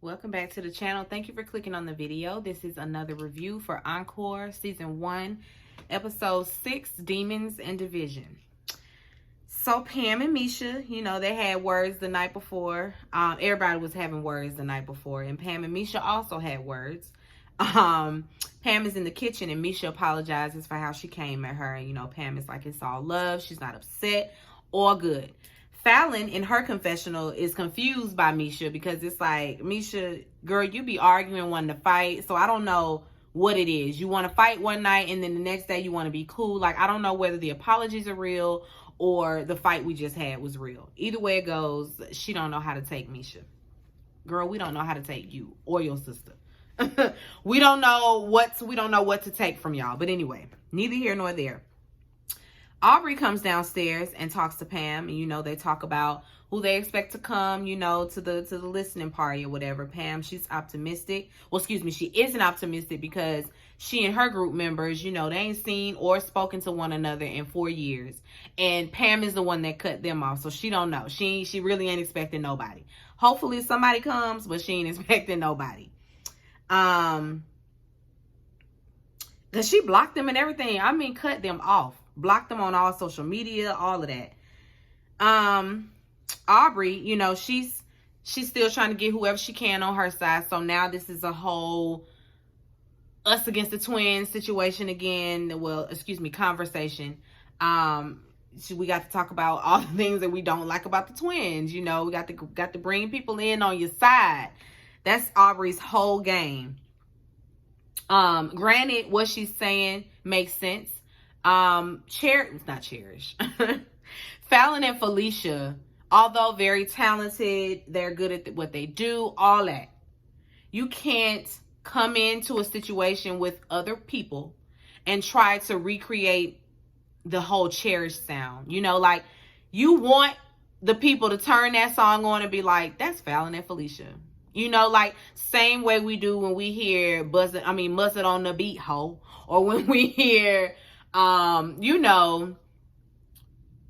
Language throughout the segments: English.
Welcome back to the channel. Thank you for clicking on the video. This is another review for Encore Season 1, Episode 6, Demons and Division. So Pam and Misha, they had words the night before. Everybody was having words the night before. And Pam and Misha also had words. Pam is in the kitchen and Misha apologizes for how she came at her. And, Pam is like, it's all love. She's not upset. All good. Fallon, in her confessional, is confused by Misha because it's like, Misha, girl, you be arguing, wanting to fight. So I don't know what it is. You want to fight one night and then the next day you want to be cool. Like, I don't know whether the apologies are real or the fight we just had was real. Either way it goes, she don't know how to take Misha. Girl, we don't know how to take you or your sister. we don't know what to take from y'all. But anyway, neither here nor there. Aubrey comes downstairs and talks to Pam, and they talk about who they expect to come, to the listening party or whatever. Pam, she's optimistic. Well, excuse me, she isn't optimistic because she and her group members, they ain't seen or spoken to one another in 4 years. And Pam is the one that cut them off, so she don't know. She really ain't expecting nobody. Hopefully somebody comes, but she ain't expecting nobody. Because she blocked them and everything. I mean, cut them off. Blocked them on all social media, all of that. Aubrey, she's still trying to get whoever she can on her side. So now this is a whole us against the twins situation again. Well, excuse me, conversation. We got to talk about all the things that we don't like about the twins. We got to bring people in on your side. That's Aubrey's whole game. Granted, what she's saying makes sense. Not Cherish. Fallon and Felicia, although very talented, they're good at what they do, all that. You can't come into a situation with other people and try to recreate the whole Cherish sound. Like, you want the people to turn that song on and be like, that's Fallon and Felicia. Like, same way we do when we hear Mustard on the Beat Ho, or when we hear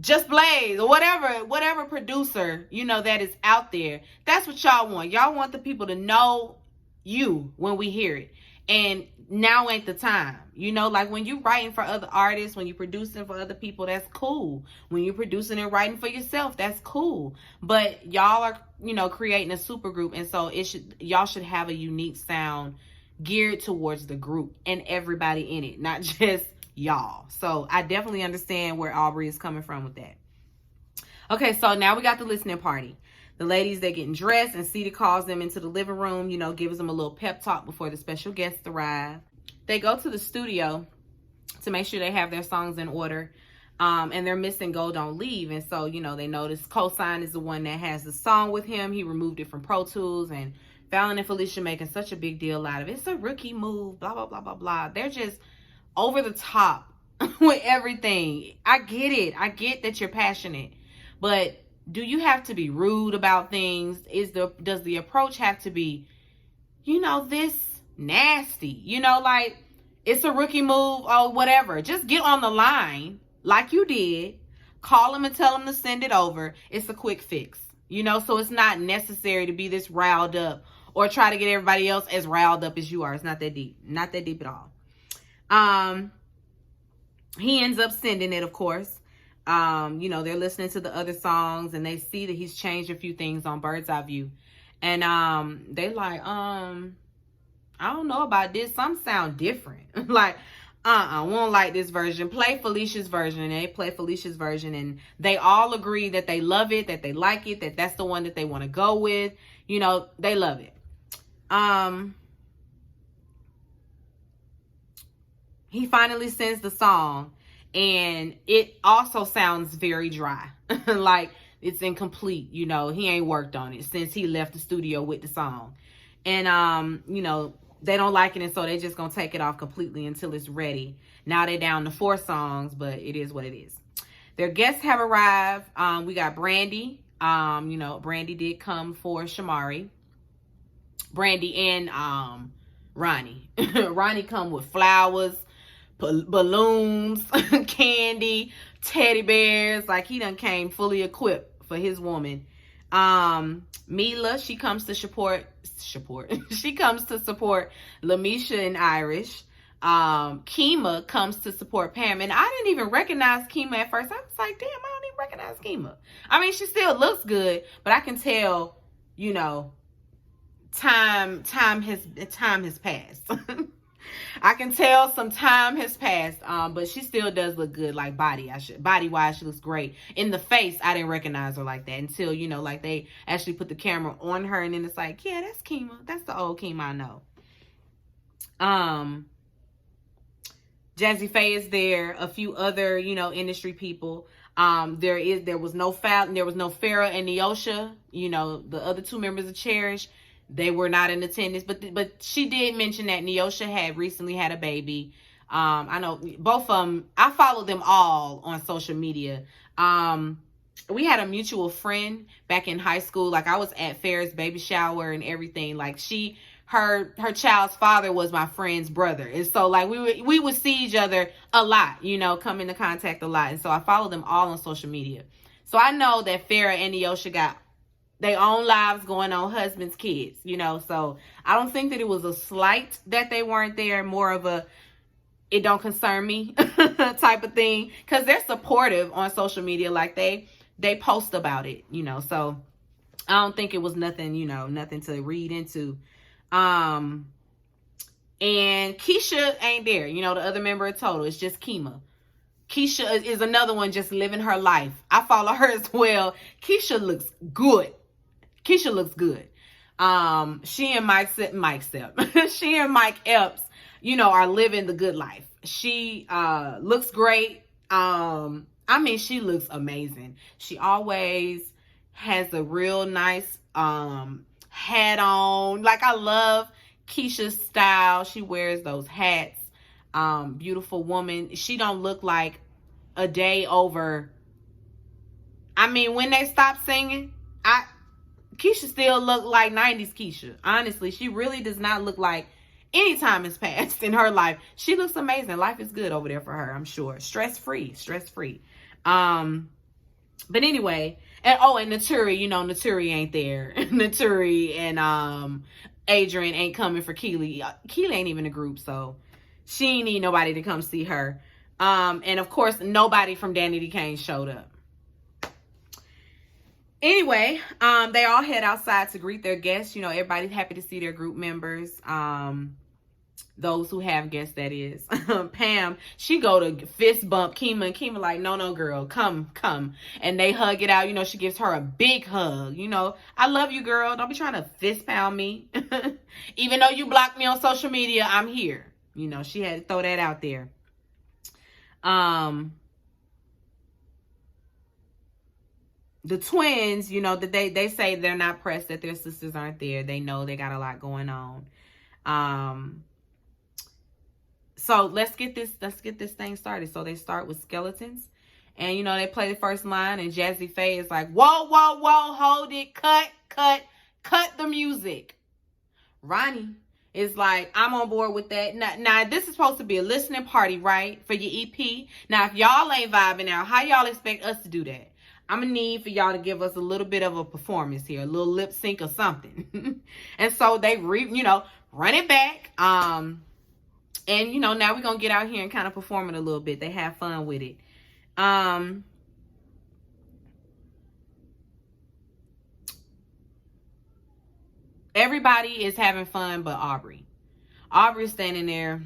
Just Blaze or whatever producer, that is out there. That's what y'all want. Y'all want the people to know you when we hear it. And now ain't the time. Like when you writing for other artists, when you producing for other people, that's cool. When you're producing and writing for yourself, that's cool. But y'all are, creating a super group. And so y'all should have a unique sound geared towards the group and everybody in it, not just y'all. So I definitely understand where Aubrey is coming from with that. Okay, so now we got the listening party. The ladies, they're getting dressed, and Cedar calls them into the living room, gives them a little pep talk before the special guests arrive. They go to the studio to make sure they have their songs in order, and they're missing Go Don't Leave. And so, they notice Cosign is the one that has the song with him. He removed it from Pro Tools, and Fallon and Felicia making such a big deal out of it. It's a rookie move, blah, blah, blah, blah, blah. They're just over the top with everything. I get it. I get that you're passionate, but do you have to be rude about things? Does the approach have to be, this nasty? Like, it's a rookie move or whatever. Just get on the line like you did. Call them and tell them to send it over. It's a quick fix, so it's not necessary to be this riled up or try to get everybody else as riled up as you are. It's not that deep. Not that deep at all. He ends up sending it, of course. They're listening to the other songs and they see that he's changed a few things on Bird's Eye View. And they like, I don't know about this. Some sound different. Like, won't like this version. Play Felicia's version. And they play Felicia's version. And they all agree that they love it, that they like it, that that's the one that they want to go with. They love it. He finally sends the song. And it also sounds very dry. Like it's incomplete. He ain't worked on it since he left the studio with the song. And, they don't like it. And so they just going to take it off completely until it's ready. Now they're down to 4 songs, but it is what it is. Their guests have arrived. We got Brandy. Brandy did come for Shamari. Brandy and Ronnie. Ronnie come with flowers, balloons, candy, teddy bears. Like, he done came fully equipped for his woman. Mila, she comes to support she comes to support Misha and Irish. Keema comes to support Pam, and I didn't even recognize Keema at first. I was like, damn, I don't even recognize Keema. I mean, she still looks good, but I can tell, you know, time has passed. I can tell some time has passed, but she still does look good, like body wise, she looks great. In the face, I didn't recognize her like that until, you know, like they actually put the camera on her, and then it's like, yeah, that's Keema. That's the old Keema I know. Jazzy Faye is there. A few other, you know, industry people. There was no Farrah and Neosha. You know, the other two members of Cherish. They were not in attendance, but she did mention that Neosha had recently had a baby. I know both of them. I followed them all on social media. We had a mutual friend back in high school. Like, I was at Farrah's baby shower and everything. Like, her child's father was my friend's brother, and so like we would see each other a lot, you know, come into contact a lot, and so I followed them all on social media. So I know that Farrah and Neosha got their own lives going on, husbands, kids, you know. So I don't think that it was a slight that they weren't there, more of a it don't concern me type of thing, because they're supportive on social media. Like they post about it, you know. So I don't think it was nothing, you know, nothing to read into. And Keisha ain't there, you know, the other member of Total. It's just Keema. Keisha is another one just living her life. I follow her as well. Keisha looks good. Keisha looks good. She and Mike she and Mike Epps, you know, are living the good life. She looks great. I mean, she looks amazing. She always has a real nice hat on. Like, I love Keisha's style. She wears those hats. Beautiful woman. She don't look like a day over. I mean, when they stop singing, Keisha still look like 90s Keisha. Honestly, she really does not look like any time has passed in her life. She looks amazing. Life is good over there for her, I'm sure. Stress-free. But anyway, and Naturi, you know, Naturi ain't there. Naturi and Adrian ain't coming for Keely. Keely ain't even a group, so she ain't need nobody to come see her. And of course, nobody from Danny D. Kane showed up. Anyway, they all head outside to greet their guests. You know, everybody's happy to see their group members. Those who have guests, that is. Pam, she go to fist bump Keema, and Keema like, no, girl, come. And they hug it out. You know, she gives her a big hug. You know, I love you, girl. Don't be trying to fist pound me. Even though you blocked me on social media, I'm here. You know, she had to throw that out there. The twins, you know, that they say they're not pressed that their sisters aren't there. They know they got a lot going on. So let's get this thing started. So they start with skeletons, and you know, they play the first line, and Jazzy Faye is like, whoa, hold it, cut the music. Ronnie is like, I'm on board with that. Now this is supposed to be a listening party, right, for your EP. Now if y'all ain't vibing out, how y'all expect us to do that? I'm gonna need for y'all to give us a little bit of a performance here, a little lip sync or something. And so they run it back. And, you know, now we're going to get out here and kind of perform it a little bit. They have fun with it. Everybody is having fun but Aubrey. Aubrey's standing there.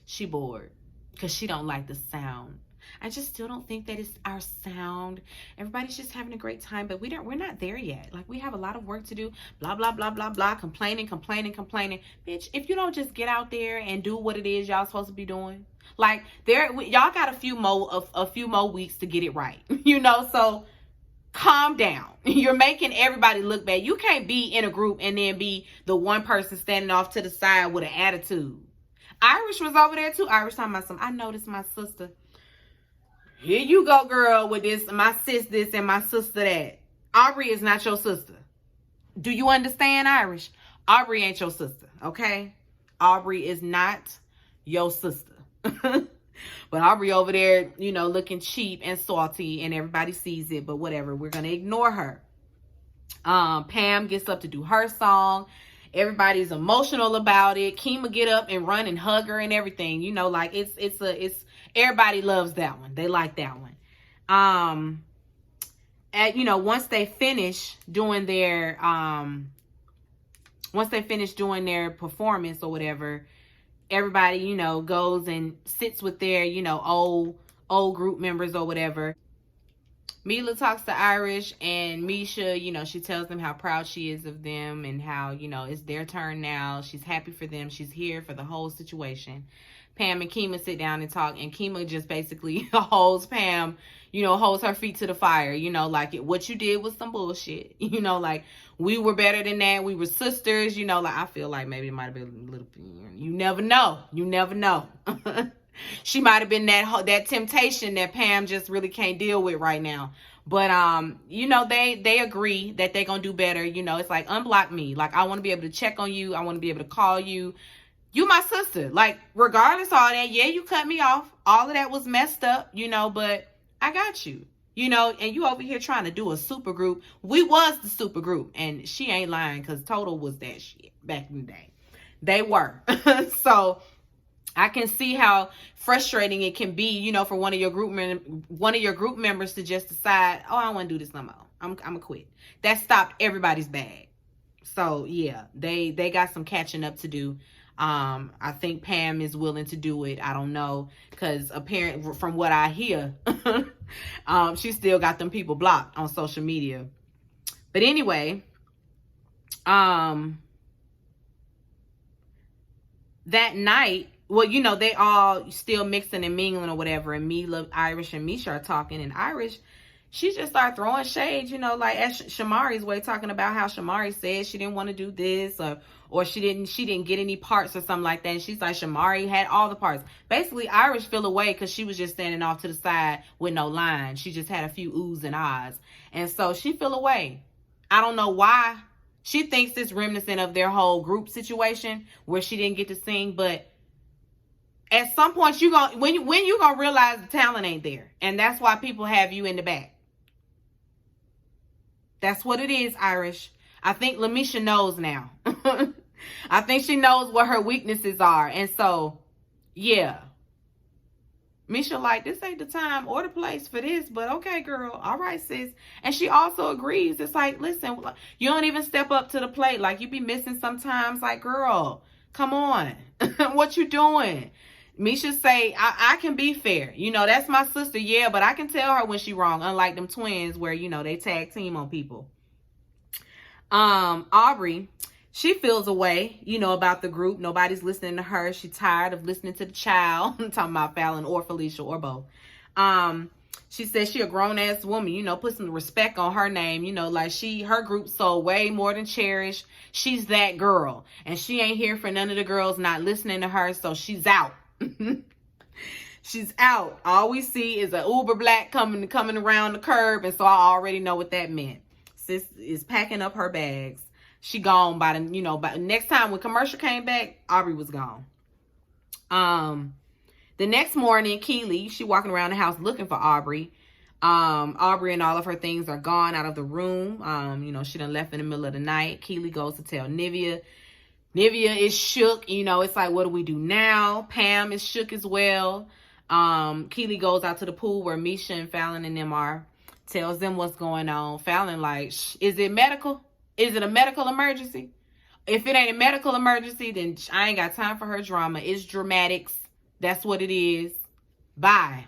She bored because she don't like the sound. I just still don't think that it's our sound. Everybody's just having a great time, but we're not there yet. Like, we have a lot of work to do. Blah, blah, blah, blah, blah. Complaining. Bitch, if you don't just get out there and do what it is y'all supposed to be doing. Like, y'all got a few more weeks to get it right. You know, so calm down. You're making everybody look bad. You can't be in a group and then be the one person standing off to the side with an attitude. Irish was over there too. Irish talking about I noticed my sister. Here you go, girl, with this, my sis this and my sister that. Aubrey is not your sister. Do you understand, Irish? Aubrey ain't your sister, okay? Aubrey is not your sister. But Aubrey over there, you know, looking cheap and salty, and everybody sees it, but whatever. We're going to ignore her. Pam gets up to do her song. Everybody's emotional about it. Keema get up and run and hug her and everything. You know, like it's everybody loves that one. They like that one. You know, once they finish doing their performance or whatever, everybody, you know, goes and sits with their, you know, old group members or whatever. Mila talks to Irish and Misha, you know, she tells them how proud she is of them and how, you know, it's their turn now. She's happy for them. She's here for the whole situation. Pam and Keema sit down and talk, and Keema just basically holds Pam, you know, holds her feet to the fire, you know, like what you did was some bullshit, you know, like we were better than that. We were sisters, you know, like I feel like maybe it might have been a little, you never know. You never know. She might have been that temptation that Pam just really can't deal with right now. But, you know, they agree that they're going to do better. You know, it's like, unblock me. Like, I want to be able to check on you. I want to be able to call you. You my sister. Like, regardless of all that, yeah, you cut me off. All of that was messed up, you know, but I got you. You know, and you over here trying to do a super group. We was the super group. And she ain't lying, because Total was that shit back in the day. They were. So I can see how frustrating it can be, you know, for one of your group members to just decide, oh, I don't want to do this no more. I'm gonna quit. That stopped everybody's bag. So yeah, they got some catching up to do. I think Pam is willing to do it. I don't know, because apparently from what I hear, she still got them people blocked on social media. But anyway, that night, well, you know, they all still mixing and mingling or whatever. And Mila, Irish, and Misha are talking. And Irish, she just started throwing shade, you know, like at Shamari's way, talking about how Shamari said she didn't want to do this, or she didn't get any parts or something like that. And she's like, Shamari had all the parts. Basically, Irish feel away because she was just standing off to the side with no line. She just had a few oohs and ahs. And so she feel away. I don't know why. She thinks it's reminiscent of their whole group situation where she didn't get to sing, but at some point, when you gonna realize the talent ain't there, and that's why people have you in the back. That's what it is, Irish. I think Lamisha knows now. I think she knows what her weaknesses are, and so yeah, Misha like, this ain't the time or the place for this, but okay, girl, all right, sis. And she also agrees. It's like, listen, you don't even step up to the plate. Like, you be missing sometimes. Like, girl, come on, what you doing? Misha say, I can be fair. You know, that's my sister, yeah, but I can tell her when she wrong, unlike them twins where, you know, they tag team on people. Aubrey, she feels a way, you know, about the group. Nobody's listening to her. She's tired of listening to the child. I'm talking about Fallon or Felicia or both. She says she a grown-ass woman, you know, put some respect on her name, you know, like her group sold way more than Cherish. She's that girl, and she ain't here for none of the girls not listening to her, so she's out. She's out. All we see is an Uber Black coming around the curb, and so I already know what that meant. Sis is packing up her bags. She gone by the, you know, by next time when commercial came back, Aubrey was gone. The next morning, Keely, she walking around the house looking for Aubrey. Aubrey and all of her things are gone out of the room. You know, she done left in the middle of the night. Keely goes to tell Nivea. Nivea is shook. You know, it's like, what do we do now? Pam is shook as well. Keely goes out to the pool where Misha and Fallon and them are. Tells them what's going on. Fallon like, is it medical? Is it a medical emergency? If it ain't a medical emergency, then I ain't got time for her drama. It's dramatics. That's what it is. Bye.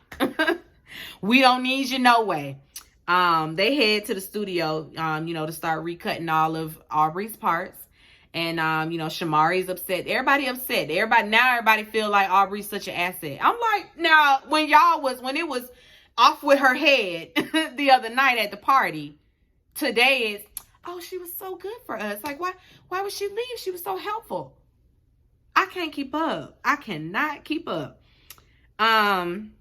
We don't need you no way. They head to the studio, you know, to start recutting all of Aubrey's parts. And, you know, Shamari's upset. Everybody upset. Everybody feel like Aubrey's such an asset. I'm like, now, when it was off with her head the other night at the party, today is, oh, she was so good for us. Like, why would she leave? She was so helpful. I can't keep up. I cannot keep up. Cosign,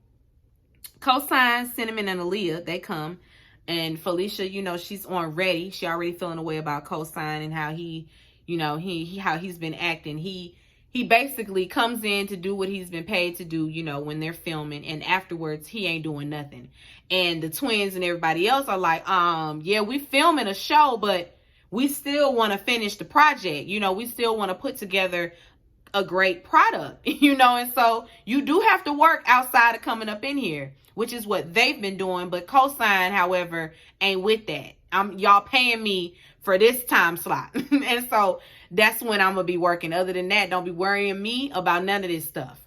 Cinnamon, and Aaliyah, they come. And Felicia, you know, she's on ready. She already feeling a way about Cosign and how he, you know, how he's been acting. He he basically comes in to do what he's been paid to do, you know, when they're filming, and afterwards he ain't doing nothing. And the twins and everybody else are like, yeah, we filming a show, but we still want to finish the project. You know, we still want to put together a great product, you know, and so you do have to work outside of coming up in here, which is what they've been doing. But Cosign, however, ain't with that. Y'all paying me for this time slot. And so that's when I'm gonna be working. Other than that, don't be worrying me about none of this stuff.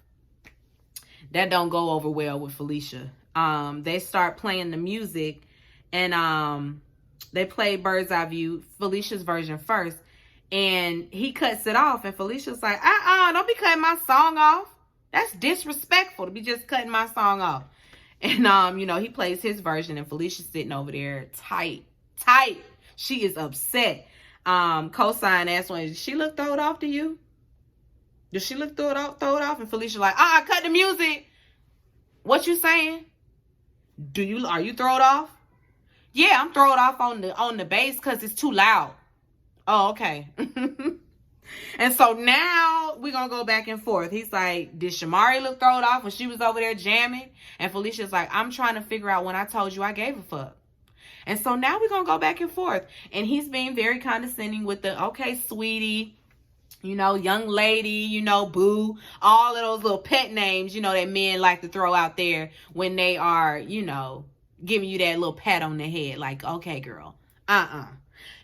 That don't go over well with Felicia. They start playing the music, and they play Bird's Eye View, Felicia's version first, and he cuts it off, and Felicia's like, don't be cutting my song off. That's disrespectful to be just cutting my song off. And you know, he plays his version, and Felicia's sitting over there tight. She is upset. Cosign asked one, did she look throw it off to you? Did she look throw it off? And Felicia like, cut the music. What you saying? Are you throw it off? Yeah, I'm throwing it off on the bass because it's too loud. Oh, okay. And so now we're going to go back and forth. He's like, did Shamari look throw it off when she was over there jamming? And Felicia's like, I'm trying to figure out when I told you I gave a fuck. And so now we're going to go back and forth. And he's being very condescending with the, okay, sweetie, you know, young lady, you know, boo, all of those little pet names, you know, that men like to throw out there when they are, you know, giving you that little pat on the head. Like, okay, girl, that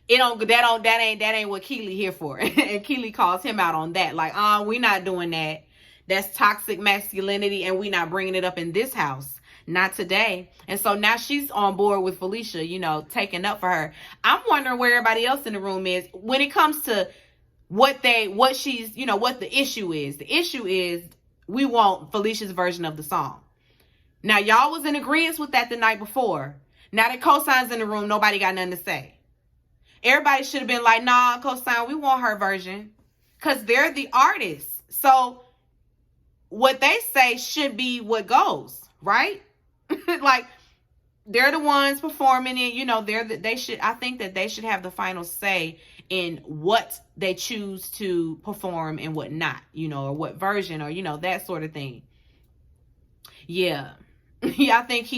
ain't what Keely here for. And Keely calls him out on that. Like, we not doing that. That's toxic masculinity, and we not bringing it up in this house. Not today. And so now she's on board with Felicia, you know, taking up for her. I'm wondering where everybody else in the room is when it comes to what she's, you know, what the issue is. The issue is we want Felicia's version of the song. Now, y'all was in agreement with that the night before. Now that Cosign's in the room, nobody got nothing to say. Everybody should have been like, nah, Cosign, we want her version. Because they're the artists. So what they say should be what goes, right? Like, they're the ones performing it. You know, I think that they should have the final say in what they choose to perform and what not, you know, or what version, or, you know, that sort of thing. Yeah. Yeah, I think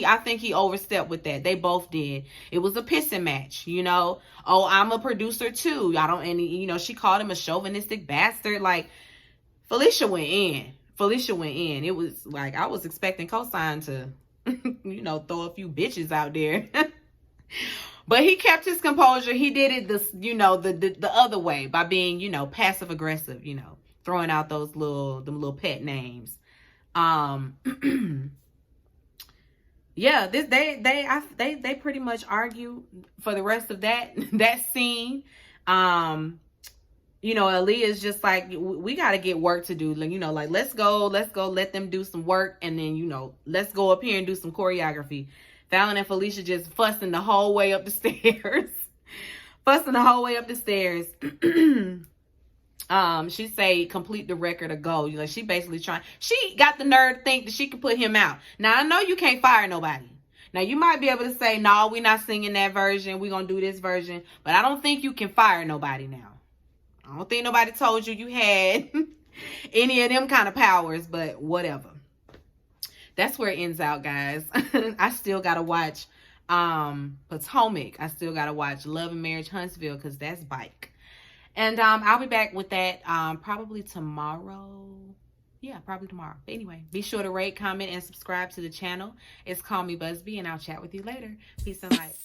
he overstepped with that. They both did. It was a pissing match, you know. Oh, I'm a producer too. You know, she called him a chauvinistic bastard. Like, Felicia went in. It was like, I was expecting Cosign to, you know, throw a few bitches out there. But he kept his composure. He did it the other way, by being, you know, passive aggressive, you know, throwing out them little pet names. Yeah, they pretty much argue for the rest of that scene. You know, Aaliyah's just like, we got to get work to do. Like, you know, like, let's go, let them do some work. And then, you know, let's go up here and do some choreography. Fallon and Felicia just fussing the whole way up the stairs. She say complete the record or go. Like, she basically she got the nerve to think that she can put him out. Now, I know you can't fire nobody. Now, you might be able to say, no, we're not singing that version. We're going to do this version. But I don't think you can fire nobody now. I don't think nobody told you had any of them kind of powers, but whatever. That's where it ends out, guys. I still got to watch Potomac. I still got to watch Love and Marriage Huntsville, because that's bike. And I'll be back with that probably tomorrow. Yeah, probably tomorrow. But anyway, be sure to rate, comment, and subscribe to the channel. It's Call Me Busby, and I'll chat with you later. Peace and light.